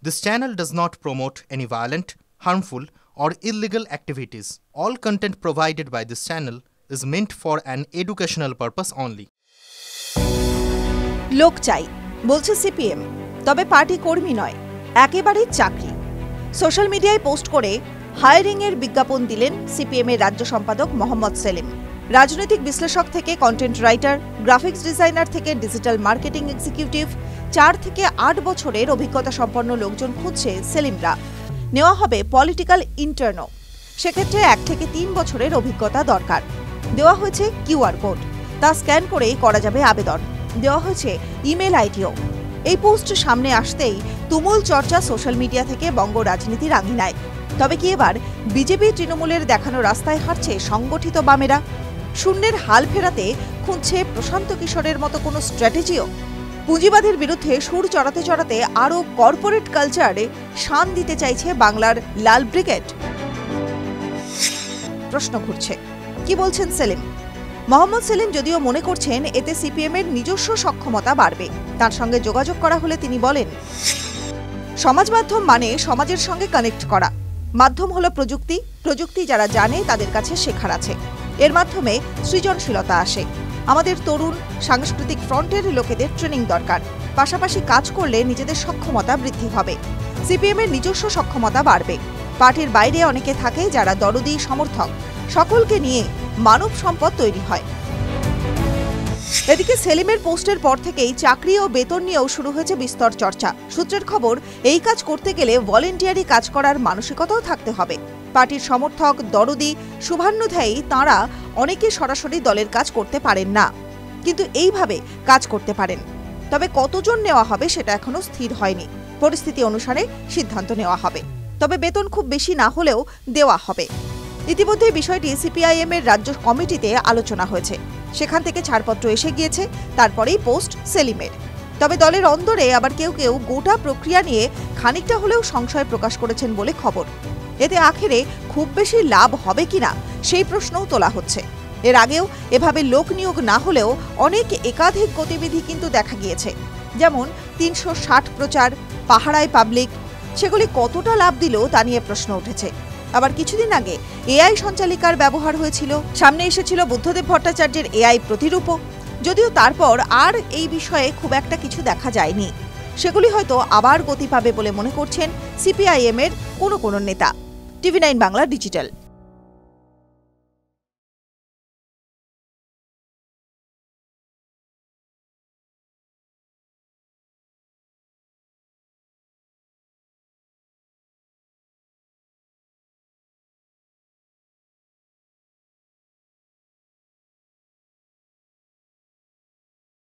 This channel does not promote any violent, harmful, or illegal activities. All content provided by this channel is meant for an educational purpose only. লোক চাই বলছে CPM, তবে party কর্মী নয়, একেবারে চাকরি। Social মিডিয়ায় পোস্ট করে হায়ারিং এর বিজ্ঞাপন দিলেন সিপিএম এর রাজ্য সম্পাদক মোহাম্মদ সেলিম। রাজনৈতিক বিশ্লেষক থেকে কন্টেন্ট রাইটার, গ্রাফিক্স ডিজাইনার থেকে ডিজিটাল মার্কেটিং এক্সিকিউটিভ, 4 থেকে 8 বছরের অভিজ্ঞতা সম্পন্ন লোকজন খুঁজছে সেলিমরা। নেওয়া হবে পলিটিক্যাল ইন্টার্নও, সেক্ষেত্রে 1 থেকে 3 বছরের অভিজ্ঞতা দরকার। দেওয়া হয়েছে কিউআর কোড, তা স্ক্যান করেই করা যাবে আবেদন। দেওয়া হয়েছে ইমেল আইডিও। এই পোস্ট সামনে আসতেই তুমুল চর্চা সোশ্যাল মিডিয়া থেকে বঙ্গ রাজনীতির আঙিনায়। তবে কি এবার বিজেপি তৃণমূলের দেখানো রাস্তায় হাঁটছে সংগঠিত বামেরা? শূন্যের হাল ফেরাতে খুঁজছে প্রশান্ত কিশোরের মতো কোনো স্ট্র্যাটেজিও? পুঁজিবাদের বিরুদ্ধে সুর চড়াতে চড়াতে আরও কর্পোরেট কালচারে শান দিতে চাইছে বাংলার লাল ব্রিগেড? প্রশ্ন ঘুরছে। কি বলছেন সেলিম? মোহাম্মদ সেলিম যদিও মনে করছেন এতে সিপিএম এর নিজস্ব সক্ষমতা বাড়বে। তার সঙ্গে যোগাযোগ করা হলে তিনি বলেন, সমাজ মাধ্যম মানে সমাজের সঙ্গে কানেক্ট করা। মাধ্যম হলো প্রযুক্তি, প্রযুক্তি যারা জানে তাদের কাছে শেখার আছে। এর মাধ্যমে সৃজনশীলতা আসে। আমাদের তরুণ সাংস্কৃতিক ফ্রন্টের লোকেদের ট্রেনিং দরকার। পাশাপাশি কাজ করলে নিজেদের সক্ষমতা বৃদ্ধি হবে। সিপিএম এর নিজস্ব সক্ষমতা বাড়বে। পার্টির বাইরে অনেকে থাকে যারা দরদি সমর্থক। সকলকে নিয়ে মানব সম্পদ তৈরি হয়। এদিকে সেলিমের পোস্টের পর থেকেই চাকরি ও বেতন নিয়েও শুরু হয়েছে বিস্তর চর্চা। সূত্রের খবর, এই কাজ করতে গেলে ভলেন্টিয়ারি কাজ করার মানসিকতাও থাকতে হবে। পার্টির সমর্থক, দরদি, শুভান্যুধ্যায়ী তাঁরা অনেকে সরাসরি দলের কাজ করতে পারেন না, কিন্তু এইভাবে কাজ করতে পারেন। তবে কতজন নেওয়া হবে সেটা এখনো স্থির হয়নি। পরিস্থিতি অনুসারে সিদ্ধান্ত নেওয়া হবে। তবে বেতন খুব বেশি না হলেও দেওয়া হবে। ইতিমধ্যে বিষয়টি সিপিআইএম এর রাজ্য কমিটিতে আলোচনা হয়েছে। সেখান থেকে ছাড়পত্র এসে গিয়েছে, তারপরেই পোস্ট সেলিমের। তবে দলের অন্দরে আবার কেউ কেউ গোটা প্রক্রিয়া নিয়ে খানিকটা হলেও সংশয় প্রকাশ করেছেন বলে খবর। এতে আখেরে খুব বেশি লাভ হবে কিনা সেই প্রশ্নও তোলা হচ্ছে। এর আগেও এভাবে লোক নিয়োগ না হলেও অনেক একাধিক গতিবিধি কিন্তু দেখা গিয়েছে, যেমন 360 প্রচার, পাহারায় পাবলিক। সেগুলি কতটা লাভ দিল তা নিয়ে প্রশ্ন উঠেছে। আবার কিছুদিন আগে এআই সঞ্চালিকার ব্যবহার হয়েছিল। সামনে এসেছিল বুদ্ধদেব ভট্টাচার্যের এআই প্রতিরূপও। যদিও তারপর আর এই বিষয়ে খুব একটা কিছু দেখা যায়নি। সেগুলি হয়তো আবার গতি পাবে বলে মনে করছেন সিপিআইএম এর কোনো নেতা। টিভি9 বাংলা ডিজিটাল।